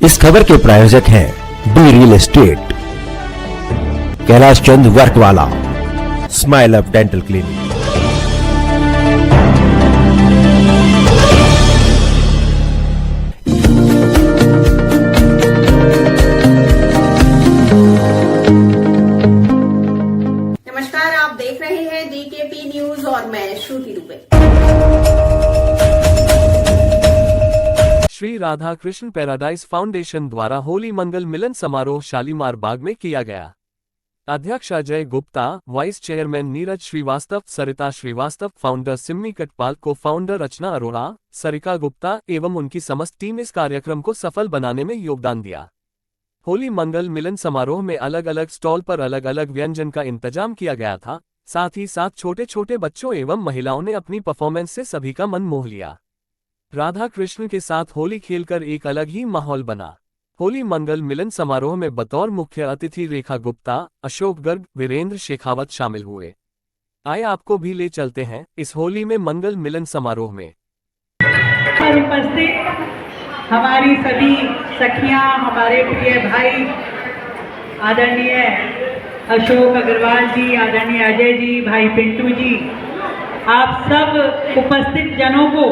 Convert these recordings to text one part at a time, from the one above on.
इस खबर के प्रायोजक हैं D real estate, Kailash Chand work वाला, स्माइल अप डेंटल क्लिनिक। नमस्कार, आप देख रहे हैं डीकेपी न्यूज और मैं श्रुति दुबे। श्री राधा कृष्ण पैराडाइज फाउंडेशन द्वारा होली मंगल मिलन समारोह शालीमार बाग में किया गया। अध्यक्ष अजय गुप्ता, वाइस चेयरमैन नीरज श्रीवास्तव, सरिता श्रीवास्तव, फाउंडर सिम्मी कटपाल, को फाउंडर रचना अरोड़ा, सरिका गुप्ता एवं उनकी समस्त टीम इस कार्यक्रम को सफल बनाने में योगदान दिया। होली मंगल मिलन समारोह में अलग अलग स्टॉल पर अलग अलग व्यंजन का इंतजाम किया गया था। साथ ही साथ छोटे छोटे बच्चों एवं महिलाओं ने अपनी परफॉर्मेंस से सभी का मन मोह लिया। राधा कृष्ण के साथ होली खेलकर एक अलग ही माहौल बना। होली मंगल मिलन समारोह में बतौर मुख्य अतिथि रेखा गुप्ता, अशोक गर्ग, वीरेंद्र शेखावत शामिल हुए। आइए आपको भी ले चलते हैं इस होली में मंगल मिलन समारोह में। उपस्थित हमारी सभी सखियां, हमारे प्रिय भाई आदरणीय अशोक अग्रवाल जी, आदरणीय अजय जी, भाई पिंटू जी, आप सब उपस्थित जनों को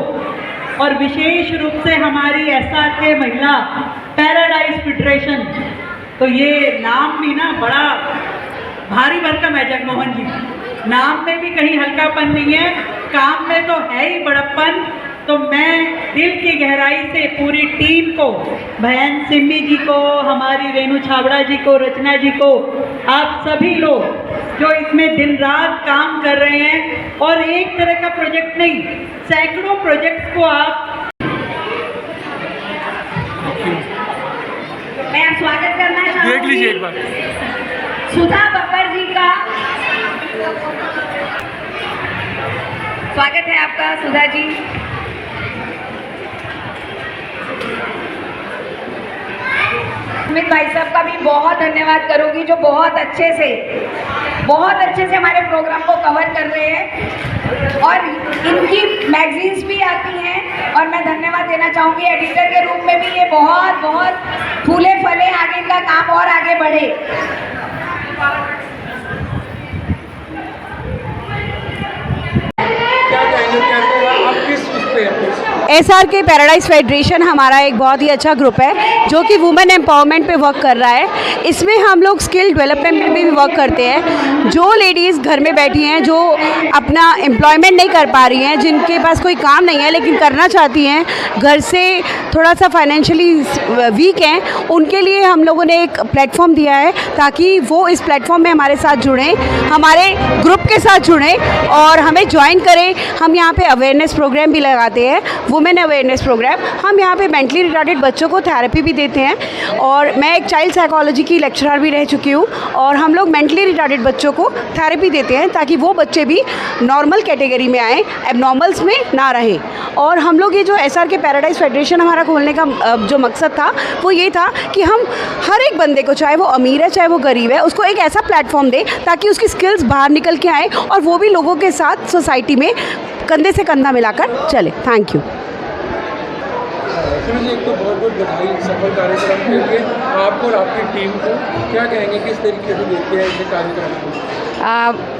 और विशेष रूप से हमारी एसआरके महिला पैराडाइज फेडरेशन, तो ये नाम भी ना बड़ा भारी भरकम है जगमोहन जी, नाम में भी कहीं हल्कापन नहीं है, काम में तो है ही बड़प्पन। तो मैं दिल की गहराई से पूरी टीम को, बहन सिम्मी जी को, हमारी रेणु छाबड़ा जी को, रचना जी को, आप सभी लोग जो इसमें दिन रात काम कर रहे हैं, और एक तरह का प्रोजेक्ट नहीं, सैकड़ों प्रोजेक्ट्स को आप, मैं स्वागत करना चाहूँगी। देख लीजिए एक बार सुधा बब्बर जी का स्वागत है आपका। सुधा जी, अमित भाई साहब का भी बहुत धन्यवाद करूंगी, जो बहुत अच्छे से हमारे प्रोग्राम को कवर कर रहे हैं, और इनकी मैगजीन्स भी आती हैं, और मैं धन्यवाद देना चाहूंगी एडिटर के रूप में भी। ये बहुत फूले फले, आगे का काम और आगे बढ़े। एसआरके पैराडाइज फेडरेशन हमारा एक बहुत ही अच्छा ग्रुप है जो कि वुमेन एम्पावरमेंट पे वर्क कर रहा है। इसमें हम लोग स्किल डेवलपमेंट पे भी वर्क करते हैं। जो लेडीज़ घर में बैठी हैं, जो अपना एम्प्लॉयमेंट नहीं कर पा रही हैं, जिनके पास कोई काम नहीं है लेकिन करना चाहती हैं, घर से थोड़ा सा फाइनेंशियली वीक हैं, उनके लिए हम लोगों ने एक प्लेटफॉर्म दिया है ताकि वो इस प्लेटफॉर्म में हमारे साथ जुड़ें, हमारे ग्रुप के साथ जुड़ें और हमें ज्वाइन करें। हम यहाँ पे अवेयरनेस प्रोग्राम भी लगाते हैं, वुमेन अवेयरनेस प्रोग्राम। हम यहाँ पे मेंटली रिटार्डेड बच्चों को थेरेपी भी देते हैं, और मैं एक चाइल्ड साइकोलॉजी की लेक्चरर भी रह चुकी हूँ, और हम लोग मेंटली रिटार्डेड बच्चों को थेरेपी देते हैं ताकि वो बच्चे भी नॉर्मल कैटेगरी में आएँ, एबनॉर्मल्स में ना रहें। और हम लोग ये जो एसआरके पैराडाइज फेडरेशन हमारा खोलने का जो मकसद था वो ये था कि हम हर एक बंदे को, चाहे वो अमीर है चाहे वो गरीब है, उसको एक ऐसा प्लेटफॉर्म दें ताकि उसकी स्किल्स बाहर निकल के आए और वो भी लोगों के साथ सोसाइटी में कंधे से कंधा मिलाकर चले। Thank you. एक तो बहुत बहुत बधाई सफल कार्यक्रम के लिए आपको और आपकी टीम को। क्या कहेंगे, किस तरीके से देखते हैं इस कार्यक्रम को?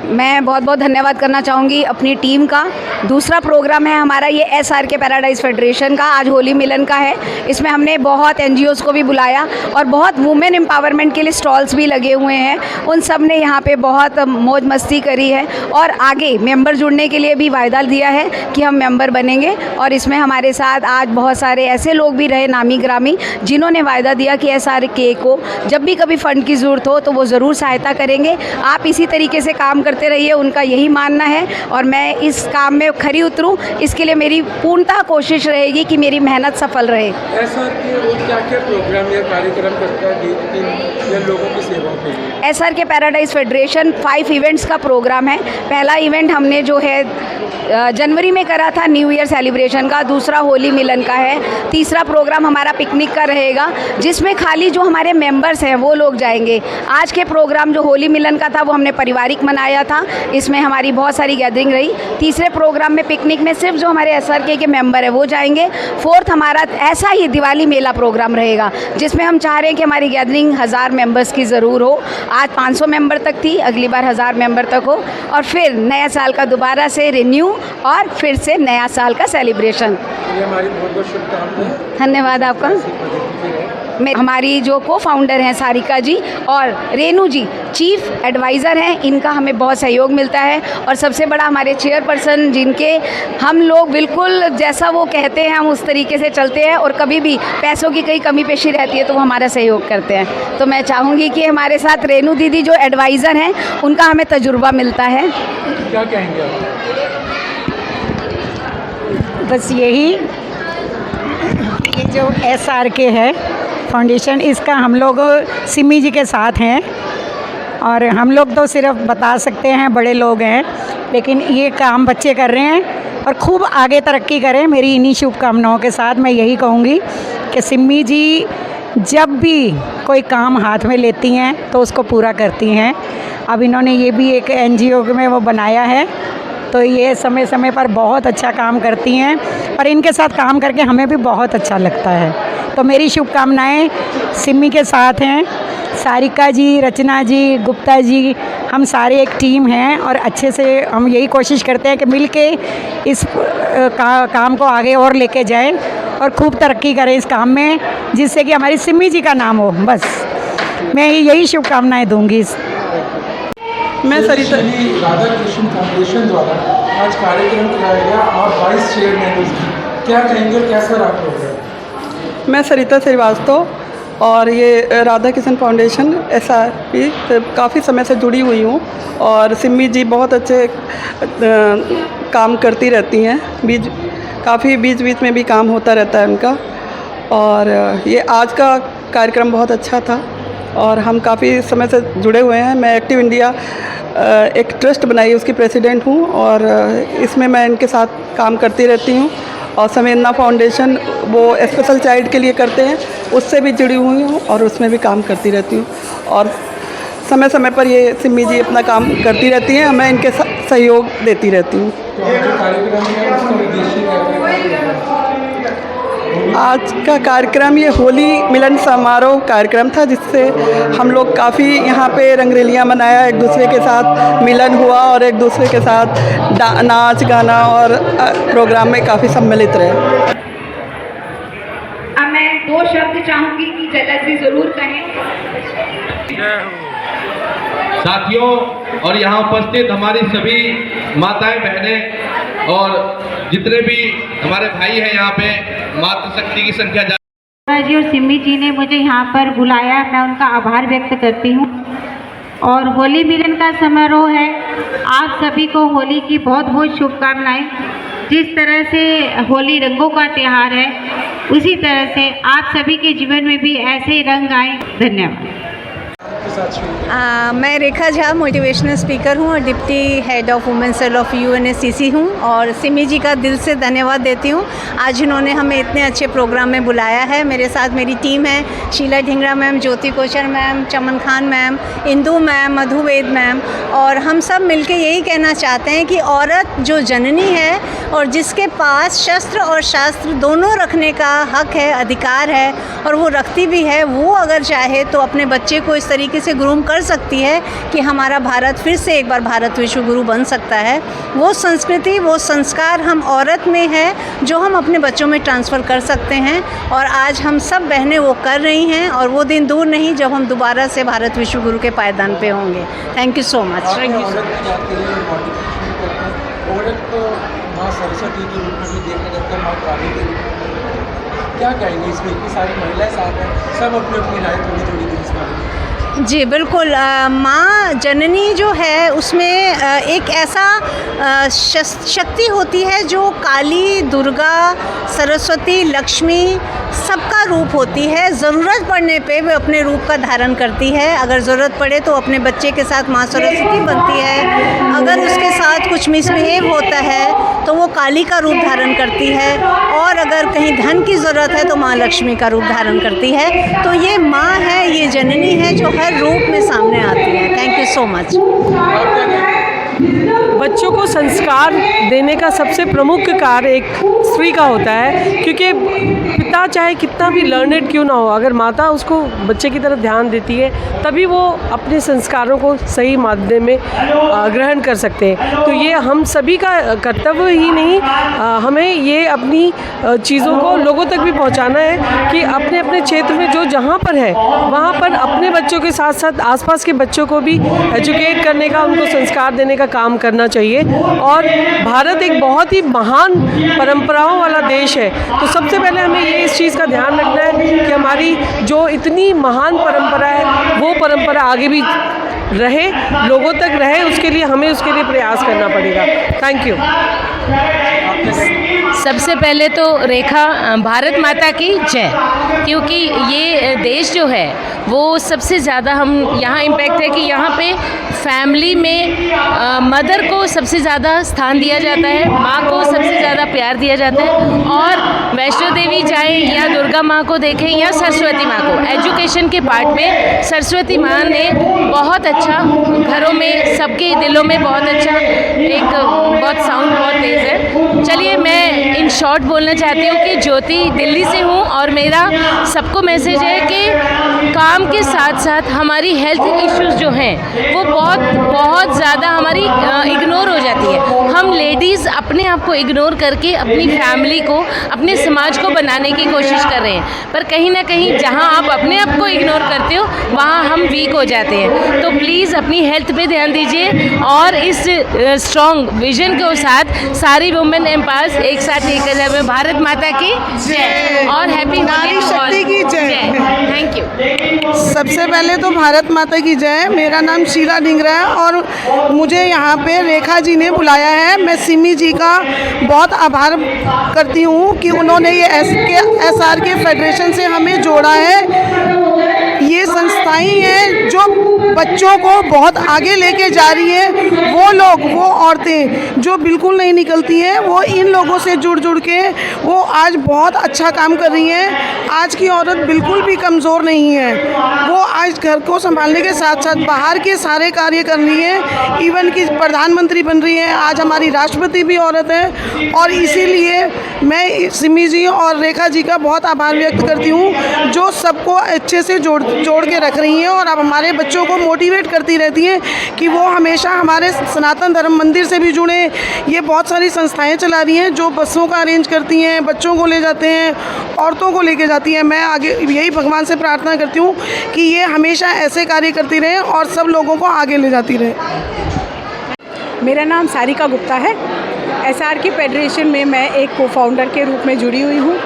मैं बहुत बहुत धन्यवाद करना चाहूँगी अपनी टीम का। दूसरा प्रोग्राम है हमारा ये एसआरके पैराडाइज फेडरेशन का, आज होली मिलन का है। इसमें हमने बहुत एनजीओज़ को भी बुलाया और बहुत वुमेन एम्पावरमेंट के लिए स्टॉल्स भी लगे हुए हैं। उन सब ने यहाँ पे बहुत मौज मस्ती करी है, और आगे मेंबर जुड़ने के लिए भी वायदा दिया है कि हम मेंबर बनेंगे। और इसमें हमारे साथ आज बहुत सारे ऐसे लोग भी रहे, नामी ग्रामी, जिन्होंने वायदा दिया कि एसआरके को जब भी कभी फ़ंड की ज़रूरत हो तो वो ज़रूर सहायता करेंगे। आप इसी तरीके से काम करते रहिए, उनका यही मानना है, और मैं इस काम में खरी उतरूं, इसके लिए मेरी पूर्णतः कोशिश रहेगी कि मेरी मेहनत सफल रहे। एसआरके क्या प्रोग्राम या कार्यक्रम करता है लोगों की सेवा के लिए? एसआरके पैराडाइज फेडरेशन 5 इवेंट्स का प्रोग्राम है। पहला इवेंट हमने जो है जनवरी में करा था न्यू ईयर सेलिब्रेशन का, दूसरा होली मिलन का है, तीसरा तीसरा प्रोग्राम हमारा पिकनिक का रहेगा, जिसमें खाली जो हमारे मेंबर्स हैं वो लोग जाएंगे। आज के प्रोग्राम जो होली मिलन का था वो हमने पारिवारिक मनाया था, इसमें हमारी बहुत सारी गैदरिंग रही। तीसरे प्रोग्राम में पिकनिक में सिर्फ जो हमारे SRK के मेंबर है वो जाएंगे। फोर्थ हमारा ऐसा ही दिवाली मेला प्रोग्राम रहेगा, जिसमें हम चाह रहे हैं कि हमारी गैदरिंग 1000 मेंबर्स की ज़रूर हो। आज 500 मेंबर तक थी, अगली बार 1000 मेंबर तक हो, और फिर नया साल का दोबारा से रिन्यू और फिर से नया साल का सेलिब्रेशन। ये हमारी बहुत बहुत शुभकामनाएं। धन्यवाद आपका। हमारी जो को फाउंडर हैं सारिका जी और रेनू जी चीफ एडवाइज़र हैं, इनका हमें बहुत सहयोग मिलता है। और सबसे बड़ा हमारे चेयरपर्सन, जिनके हम लोग बिल्कुल जैसा वो कहते हैं हम उस तरीके से चलते हैं, और कभी भी पैसों की कहीं कमी पेशी रहती है तो वो हमारा सहयोग करते हैं। तो मैं चाहूँगी कि हमारे साथ रेनू दीदी जो एडवाइज़र हैं, उनका हमें तजुर्बा मिलता है। क्या कहेंगे आप? बस यही, ये जो SRK है फाउंडेशन, इसका हम लोग सिमी जी के साथ हैं, और हम लोग तो सिर्फ बता सकते हैं, बड़े लोग हैं, लेकिन ये काम बच्चे कर रहे हैं और खूब आगे तरक्की करें। मेरी इन्हीं शुभकामनाओं के साथ मैं यही कहूँगी कि सिमी जी जब भी कोई काम हाथ में लेती हैं तो उसको पूरा करती हैं। अब इन्होंने ये भी एक NGO में वो बनाया है, तो ये समय समय पर बहुत अच्छा काम करती हैं, और इनके साथ काम करके हमें भी बहुत अच्छा लगता है। तो मेरी शुभकामनाएं सिमी के साथ हैं। सारिका जी, रचना जी, गुप्ता जी, हम सारे एक टीम हैं, और अच्छे से हम यही कोशिश करते हैं कि मिलके इस काम को आगे और लेके जाएं और खूब तरक्की करें इस काम में, जिससे कि हमारी सिमी जी का नाम हो। बस मैं यही शुभकामनाएं दूंगी। मैं सरिता राधा कृष्ण फाउंडेशन द्वारा आज कार्यक्रम किया गया, आप वाइस चेयरमैन उसकी, क्या कहेंगे और कैसा रहा प्रोग्राम? मैं सरिता श्रीवास्तव, और ये राधा कृष्ण फाउंडेशन SRP काफ़ी समय से जुड़ी हुई हूँ, और सिमी जी बहुत अच्छे काम करती रहती हैं, बीच बीच में भी काम होता रहता है उनका। और ये आज का कार्यक्रम बहुत अच्छा था, और हम काफ़ी समय से जुड़े हुए हैं। मैं एक्टिव इंडिया एक ट्रस्ट बनाई, उसकी प्रेसिडेंट हूँ, और इसमें मैं इनके साथ काम करती रहती हूँ। और संवेदना फाउंडेशन वो स्पेशल चाइल्ड के लिए करते हैं, उससे भी जुड़ी हुई हूँ और उसमें भी काम करती रहती हूँ। और समय समय पर ये सिमी जी अपना काम करती रहती हैं, मैं इनके सहयोग देती रहती हूँ। आज का कार्यक्रम ये होली मिलन समारोह कार्यक्रम था, जिससे हम लोग काफ़ी यहाँ पे रंगरेलियाँ मनाया, एक दूसरे के साथ मिलन हुआ और एक दूसरे के साथ नाच गाना और प्रोग्राम में काफ़ी सम्मिलित रहे। अब मैं 2 शब्द चाहूँगी कि झलक से ज़रूर कहें। साथियों और यहाँ उपस्थित हमारी सभी माताएं, बहनें और जितने भी हमारे भाई हैं, यहाँ पे मातृशक्ति की संख्या जी और सिमी जी ने मुझे यहाँ पर बुलाया, मैं उनका आभार व्यक्त करती हूँ। और होली मिलन का समारोह है, आप सभी को होली की बहुत बहुत शुभकामनाएं। जिस तरह से होली रंगों का त्यौहार है, उसी तरह से आप सभी के जीवन में भी ऐसे ही रंग आए। धन्यवाद। मैं रेखा झा मोटिवेशनल स्पीकर हूँ और deputy head of women cell of UNSCC हूँ, और सिमी जी का दिल से धन्यवाद देती हूँ। आज इन्होंने हमें इतने अच्छे प्रोग्राम में बुलाया है। मेरे साथ मेरी टीम है, Sheela Dhingra ma'am, Jyoti Kochar ma'am, Chaman Khan ma'am, Indu ma'am, Madhuved ma'am, और हम सब मिलके यही कहना चाहते हैं कि औरत जो जननी है और जिसके पास शस्त्र और शास्त्र दोनों रखने का हक है, अधिकार है, और वो रखती भी है, वो अगर चाहे तो अपने बच्चे को इस तरीके से ग्रूम कर सकती है कि हमारा भारत फिर से एक बार भारत विश्व गुरु बन सकता है। वो संस्कृति, वो संस्कार हम औरत में है जो हम अपने बच्चों में ट्रांसफ़र कर सकते हैं, और आज हम सब बहनें वो कर रही हैं, और वो दिन दूर नहीं जब हम दोबारा से भारत विश्व गुरु के पायदान पे होंगे। Thank you so much. माँ सरस्वती के रूप में भी देखा जाता है, माँ काली के रूप में। क्या कहेंगे इसमें? इतनी सारी महिलाएं साथ हैं, सब अपनी अपनी राय थोड़ी थोड़ी दी इसमें। जी बिल्कुल, माँ जननी जो है उसमें एक ऐसा शक्ति होती है जो काली, दुर्गा, सरस्वती, लक्ष्मी सबका रूप होती है। ज़रूरत पड़ने पे वे अपने रूप का धारण करती है। अगर ज़रूरत पड़े तो अपने बच्चे के साथ माँ सरस्वती बनती है। अगर उसके साथ कुछ मिसबिहेव होता है तो वो काली का रूप धारण करती है। और अगर कहीं धन की ज़रूरत है तो माँ लक्ष्मी का रूप धारण करती है। तो ये माँ है, ये जननी है जो हर रूप में सामने आती है। Thank you so much. बच्चों को संस्कार देने का सबसे प्रमुख कार्य एक स्त्री का होता है, क्योंकि पिता चाहे कितना भी लर्नेड क्यों ना हो, अगर माता उसको बच्चे की तरफ ध्यान देती है तभी वो अपने संस्कारों को सही माध्यम में ग्रहण कर सकते हैं। तो ये हम सभी का कर्तव्य ही नहीं, हमें ये अपनी चीज़ों को लोगों तक भी पहुंचाना है कि अपने अपने क्षेत्र में जो जहाँ पर है वहाँ पर अपने बच्चों के साथ साथ आसपास के बच्चों को भी एजुकेट करने का, उनको संस्कार देने का काम करना चाहिए। और भारत एक बहुत ही महान परंपराओं वाला देश है, तो सबसे पहले हमें ये इस चीज़ का ध्यान रखना है कि हमारी जो इतनी महान परंपरा है वो परंपरा आगे भी रहे, लोगों तक रहे, उसके लिए हमें उसके लिए प्रयास करना पड़ेगा। Thank you. सबसे पहले तो रेखा भारत माता की जय, क्योंकि ये देश जो है वो सबसे ज़्यादा हम यहाँ इम्पैक्ट है कि यहाँ पे फैमिली में मदर को सबसे ज़्यादा स्थान दिया जाता है, माँ को सबसे ज़्यादा प्यार दिया जाता है। और वैष्णो देवी जाएँ या दुर्गा माँ को देखें या सरस्वती माँ को, एजुकेशन के पार्ट में सरस्वती माँ ने बहुत अच्छा, घरों में सबके दिलों में बहुत अच्छा, एक बहुत साउंड बहुत तेज़ है। चलिए मैं इन शॉर्ट बोलना चाहती हूँ कि ज्योति दिल्ली से हूँ और मेरा सबको मैसेज है कि काम के साथ साथ हमारी हेल्थ इश्यूज जो हैं वो बहुत ज़्यादा हमारी इग्नोर हो जाती है। हम लेडीज़ अपने आप को इग्नोर करके अपनी फैमिली को, अपने समाज को बनाने की कोशिश कर रहे हैं, पर कहीं ना कहीं जहाँ आप अपने आप को इग्नोर करते हो वहाँ हम वीक हो जाते हैं। तो प्लीज़ अपनी हेल्थ पे ध्यान दीजिए और इस स्ट्रॉन्ग विजन के साथ सारी वुमेन एम्पायर्स एक साथ लेकर जाए। भारत माता की जय और हैप्पी नारी शक्ति की जय। Thank you. सबसे पहले तो भारत माता की जय। मेरा नाम शीला ढिंगरा है और मुझे यहाँ पे रेखा जी ने बुलाया है। मैं सिमी जी का बहुत आभार करती हूँ कि उन्होंने ये SRK फेडरेशन से हमें जोड़ा है। ये संस्थाएं हैं जो बच्चों को बहुत आगे लेके जा रही है। वो लोग, वो औरतें जो बिल्कुल नहीं निकलती हैं, वो इन लोगों से जुड़ के वो आज बहुत अच्छा काम कर रही हैं। आज की औरत बिल्कुल भी कमज़ोर नहीं है। वो आज घर को संभालने के साथ साथ बाहर के सारे कार्य कर रही है। इवन कि प्रधानमंत्री बन रही है। आज हमारी राष्ट्रपति भी औरत है और इसीलिए मैं सिमी जी और रेखा जी का बहुत आभार व्यक्त करती हूँ जो सबको अच्छे से जोड़ के रख रही हैं और अब हमारे बच्चों को मोटिवेट करती रहती हैं कि वो हमेशा हमारे सनातन धर्म मंदिर से भी जुड़े। ये बहुत सारी संस्थाएं चला रही हैं जो बसों का अरेंज करती हैं, बच्चों को ले जाते हैं, औरतों को लेके जाती हैं। मैं आगे यही भगवान से प्रार्थना करती हूँ कि ये हमेशा ऐसे कार्य करती रहें और सब लोगों को आगे ले जाती रहें। मेरा नाम सारिका गुप्ता है। SRK फेडरेशन में मैं एक को फाउंडर के रूप में जुड़ी हुई हूँ।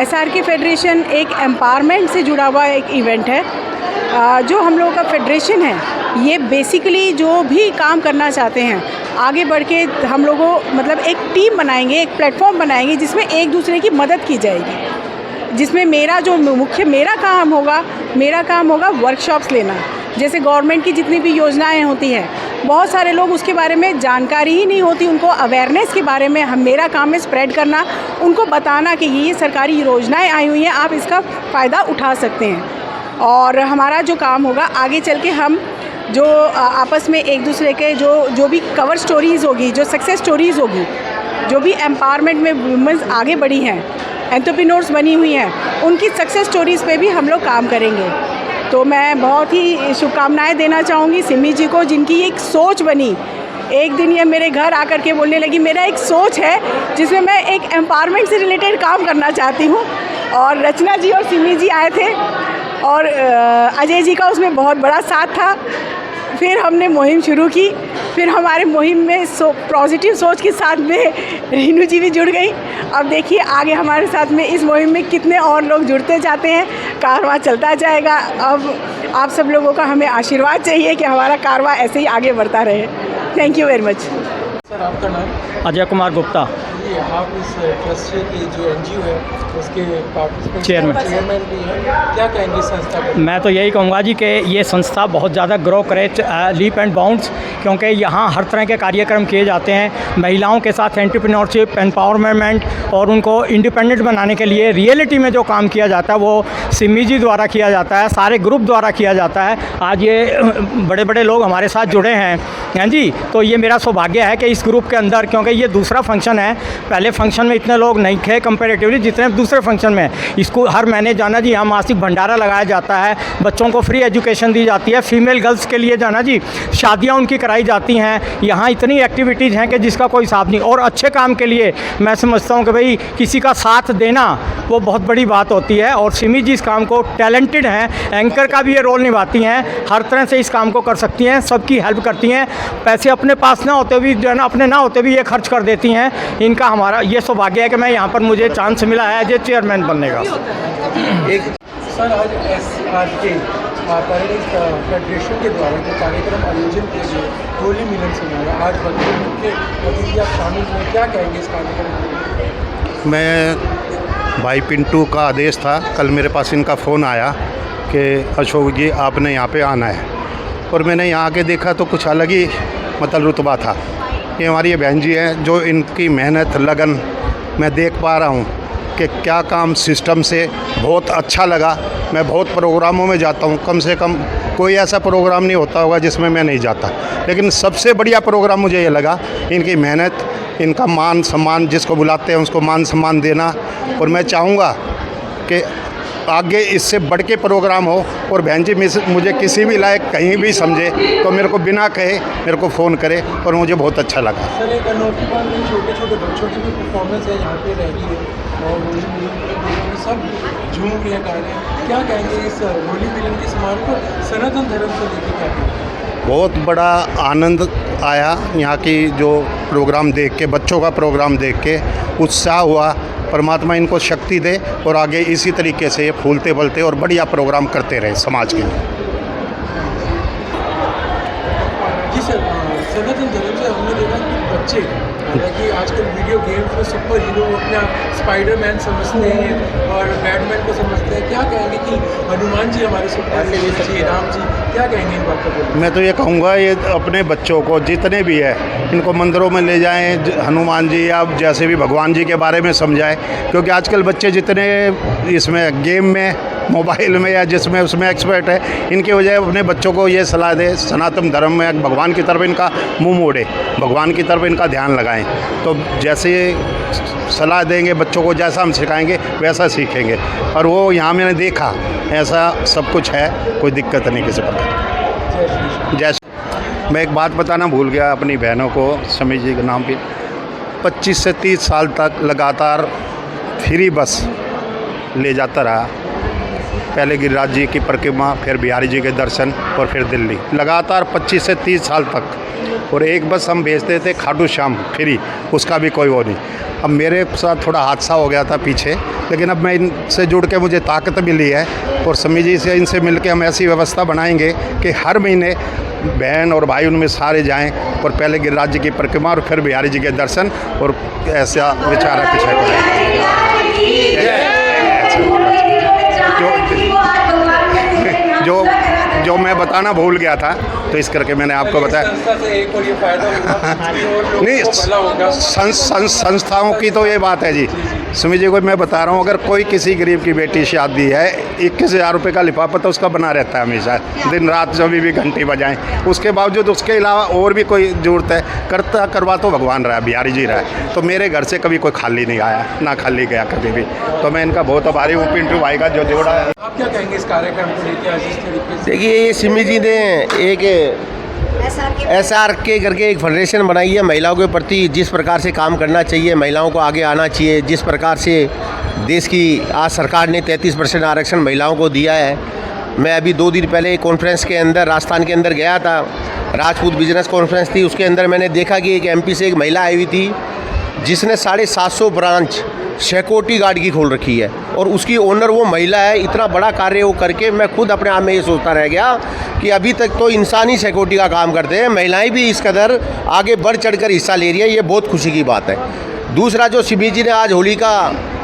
SRK फेडरेशन एक एम्पावरमेंट से जुड़ा हुआ एक इवेंट है। जो हम लोगों का फेडरेशन है ये बेसिकली जो भी काम करना चाहते हैं आगे बढ़ के हम लोगों मतलब एक टीम बनाएंगे, एक प्लेटफॉर्म बनाएंगे जिसमें एक दूसरे की मदद की जाएगी। जिसमें मेरा काम होगा वर्कशॉप्स लेना। जैसे गवर्नमेंट की जितनी भी योजनाएं होती हैं, बहुत सारे लोग उसके बारे में जानकारी ही नहीं होती, उनको अवेयरनेस के बारे में मेरा काम है स्प्रेड करना, उनको बताना कि ये सरकारी योजनाएं आई हुई हैं, आप इसका फ़ायदा उठा सकते हैं। और हमारा जो काम होगा आगे चल के हम जो आपस में एक दूसरे के जो भी कवर स्टोरीज़ होगी, जो सक्सेस स्टोरीज़ होगी, जो भी एम्पावरमेंट में वुमेन्स आगे बढ़ी हैं, एंटरप्रेन्योर्स बनी हुई हैं, उनकी सक्सेस स्टोरीज़ पे भी हम लोग काम करेंगे। तो मैं बहुत ही शुभकामनाएं देना चाहूँगी सिमी जी को, जिनकी एक सोच बनी। एक दिन ये मेरे घर आकर के बोलने लगी मेरा एक सोच है जिसमें मैं एक एम्पावरमेंट से रिलेटेड काम करना चाहती हूँ। और रचना जी और सिमी जी आए थे और अजय जी का उसमें बहुत बड़ा साथ था। फिर हमने मुहिम शुरू की। फिर हमारे मुहिम में पॉजिटिव सोच के साथ में रीनू जी भी जुड़ गई। अब देखिए आगे हमारे साथ में इस मुहिम में कितने और लोग जुड़ते जाते हैं, कारवां चलता जाएगा। अब आप सब लोगों का हमें आशीर्वाद चाहिए कि हमारा कारवां ऐसे ही आगे बढ़ता रहे। Thank you very much. Sir आपका नाम? अजय कुमार गुप्ता। कि आप इस ट्रस्ट की जो NGO है उसके पार्टिसिपेंट चेयरमैन भी हैं, क्या कहेंगे इस संस्था पर? मैं तो यही कहूँगा जी कि ये संस्था बहुत ज़्यादा ग्रो करे लीप एंड बाउंड्स, क्योंकि यहाँ हर तरह के कार्यक्रम किए जाते हैं महिलाओं के साथ, एंटरप्रेन्योरशिप, एम्पावरमेंट और उनको इंडिपेंडेंट बनाने के लिए रियलिटी में जो काम किया जाता है वो सिमी जी द्वारा किया जाता है, सारे ग्रुप द्वारा किया जाता है। आज ये बड़े बड़े लोग हमारे साथ जुड़े हैं जी, तो ये मेरा सौभाग्य है कि इस ग्रुप के अंदर, क्योंकि ये दूसरा फंक्शन है, पहले फंक्शन में इतने लोग नहीं थे कंपेरेटिवली जितने दूसरे फंक्शन में। इसको हर महीने जाना जी, यहाँ मासिक भंडारा लगाया जाता है, बच्चों को फ्री एजुकेशन दी जाती है, फीमेल गर्ल्स के लिए जाना जी शादियाँ उनकी कराई जाती हैं। यहाँ इतनी एक्टिविटीज़ हैं कि जिसका कोई हिसाब नहीं। और अच्छे काम के लिए मैं समझता हूँ कि भाई किसी का साथ देना वो बहुत बड़ी बात होती है, और सिमी जी इस काम को टैलेंटेड हैं, एंकर का भी ये रोल निभाती हैं, हर तरह से इस काम को कर सकती हैं, सबकी हेल्प करती हैं, पैसे अपने पास ना होते भी जो है ना, अपने ना होते भी ये खर्च कर देती हैं। इनका हमारा ये सौभाग्य है कि मैं यहाँ पर मुझे चांस मिला है एज ए चेयरमैन बनने का। एक सर, आज SRK पैराडाइज फेडरेशन के द्वारा जो कार्यक्रम आयोजन किए गए होली मिलन समारोह, आज बच्चे मुख्य अतिथि आप शामिल हुए, क्या कहेंगे इस कार्यक्रम में? मैं भाई पिंटू का आदेश था, कल मेरे पास इनका फ़ोन आया कि अशोक जी आपने यहाँ पे आना है, और मैंने यहाँ आके देखा तो कुछ अलग ही मतलब रुतबा था। ये हमारी ये बहन जी हैं, जो इनकी मेहनत लगन मैं देख पा रहा हूँ कि क्या काम सिस्टम से बहुत अच्छा लगा। मैं बहुत प्रोग्रामों में जाता हूँ, कम से कम कोई ऐसा प्रोग्राम नहीं होता होगा जिसमें मैं नहीं जाता, लेकिन सबसे बढ़िया प्रोग्राम मुझे ये लगा, इनकी मेहनत, इनका मान सम्मान, जिसको बुलाते हैं उसको मान सम्मान देना। और मैं चाहूँगा कि आगे इससे बढ़ के प्रोग्राम हो, और बहन जी मुझे किसी भी लायक कहीं भी समझे तो मेरे को बिना कहे मेरे को फ़ोन करे, और मुझे बहुत अच्छा लगा। सर, एक अनोखी बात है, छोटे छोटे बच्चों की भी परफॉर्मेंस है यहाँ पे रह रही है, और होली मिलन सब झूम रहे हैं, गा रहे हैं, क्या कहेंगे इस होली मिलन के समारोह को सनातन धर्म से लेकर? क्या कहेंगे? बहुत बड़ा आनंद आया यहाँ की जो प्रोग्राम देख के, बच्चों का प्रोग्राम देख के उत्साह हुआ। परमात्मा इनको शक्ति दे और आगे इसी तरीके से ये फूलते फलते और बढ़िया प्रोग्राम करते रहे समाज के लिए। जी सर, सनातन धर्म से हमने देखा कि बच्चे हालांकि आजकल वीडियो गेम्स में सुपर हीरो अपना स्पाइडरमैन समझते हैं और बैटमैन को समझते हैं, क्या कहेंगे कि हनुमान जी हमारे सुपर हीरो जी, राम जी, क्या कहेंगे इन बातों को? मैं तो ये कहूँगा, ये अपने बच्चों को जितने भी है इनको मंदिरों में ले जाएं, हनुमान जी या जैसे भी भगवान जी के बारे में समझाएं, क्योंकि आजकल बच्चे जितने इसमें गेम में, मोबाइल में या जिसमें उसमें एक्सपर्ट है, इनकी वजह अपने बच्चों को ये सलाह दे सनातन धर्म में भगवान की तरफ इनका मुंह मोड़े, भगवान की तरफ इनका ध्यान लगाएं। तो जैसे सलाह देंगे बच्चों को, जैसा हम सिखाएंगे वैसा सीखेंगे, और वो यहाँ मैंने देखा ऐसा सब कुछ है, कोई दिक्कत नहीं किसी प्रकार। जैसे मैं एक बात बताना भूल गया अपनी बहनों को, समी जी के नाम पे 25 से 30 साल तक लगातार फ्री बस ले जाता रहा। पहले गिरिराज जी की परिक्रमा, फिर बिहारी जी के दर्शन, और फिर दिल्ली, लगातार 25 से 30 साल तक। और एक बस हम भेजते थे खाटू श्याम फ्री, उसका भी कोई वो नहीं। अब मेरे साथ थोड़ा हादसा हो गया था पीछे, लेकिन अब मैं इनसे जुड़ के मुझे ताकत मिली है, और समी जी से इनसे मिल के हम ऐसी व्यवस्था बनाएंगे कि हर महीने बहन और भाई उनमें सारे जाएं, और पहले गिरिराज जी की परिक्रमा और फिर बिहारी जी के दर्शन, और ऐसा विचारा कुछ है। जो मैं बताना भूल गया था, तो इस करके मैंने आपको बताया। नहीं, संस्थाओं की तो ये बात है जी। सुमी जी को मैं बता रहा हूँ, अगर कोई किसी गरीब की बेटी शादी है, 21,000 रुपये का लिफाफा तो उसका बना रहता है हमेशा, दिन रात जब भी घंटी बजाएं। उसके बावजूद उसके अलावा और भी कोई जरूरत है, करता करवा तो भगवान रहा है, बिहारी जी रहा है। तो मेरे घर से कभी कोई खाली नहीं आया, ना खाली गया कभी भी। तो मैं इनका बहुत आभारी हूँ, पिंटू भाई का जो जोड़ा है। आप क्या कहेंगे इस कार्यक्रम को लेकर आज इस तरीके से? देखिए, ये सिमी जी ने एक SRK करके एक फेडरेशन बनाई है। महिलाओं के प्रति जिस प्रकार से काम करना चाहिए, महिलाओं को आगे आना चाहिए, जिस प्रकार से देश की आज सरकार ने 33% आरक्षण महिलाओं को दिया है। मैं अभी 2 दिन पहले एक कॉन्फ्रेंस के अंदर राजस्थान के अंदर गया था, राजपूत बिजनेस कॉन्फ्रेंस थी। उसके अंदर मैंने देखा कि एक MP से एक महिला आई हुई थी जिसने 750 ब्रांच सिक्योरिटी गार्ड की खोल रखी है, और उसकी ओनर वो महिला है। इतना बड़ा कार्य वो करके मैं खुद अपने आप में ये सोचता रह गया कि अभी तक तो इंसान ही सिक्योरिटी का काम करते हैं, महिलाएं भी इस कदर आगे बढ़ चढ़कर हिस्सा ले रही है, ये बहुत खुशी की बात है। दूसरा जो सिमी जी ने आज होली का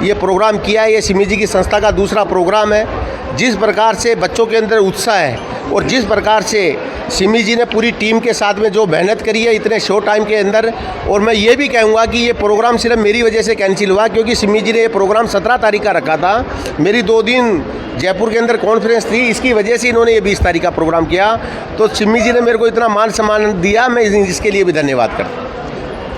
ये प्रोग्राम किया है, ये सिमी जी की संस्था का दूसरा प्रोग्राम है। जिस प्रकार से बच्चों के अंदर उत्साह है और जिस प्रकार से सिमी जी ने पूरी टीम के साथ में जो मेहनत करी है इतने शॉर्ट टाइम के अंदर, और मैं ये भी कहूँगा कि ये प्रोग्राम सिर्फ मेरी वजह से कैंसिल हुआ, क्योंकि सिमी जी ने ये प्रोग्राम 17 तारीख का रखा था। मेरी 2 दिन जयपुर के अंदर कॉन्फ्रेंस थी, इसकी वजह से इन्होंने ये 20 तारीख का प्रोग्राम किया। तो सिमी जी ने मेरे को इतना मान सम्मान दिया, मैं इसके लिए भी धन्यवाद करता हूँ।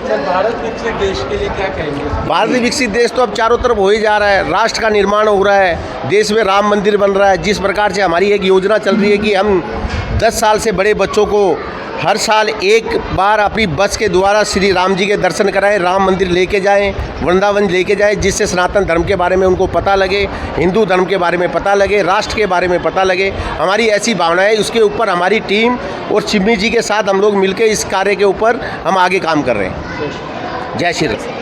भारत विकसित देश के लिए क्या कहेंगे? भारत विकसित देश तो अब चारों तरफ हो ही जा रहा है, राष्ट्र का निर्माण हो रहा है, देश में राम मंदिर बन रहा है। जिस प्रकार से हमारी एक योजना चल रही है कि हम 10 साल से बड़े बच्चों को हर साल एक बार अपनी बस के द्वारा श्री राम जी के दर्शन कराएं, राम मंदिर लेके जाएं, वृंदावन लेके जाएं, जिससे सनातन धर्म के बारे में उनको पता लगे, हिंदू धर्म के बारे में पता लगे, राष्ट्र के बारे में पता लगे। हमारी ऐसी भावना है, उसके ऊपर हमारी टीम और सिमी जी के साथ हम लोग मिलकर इस कार्य के ऊपर हम आगे काम कर रहे हैं। जय श्री राम।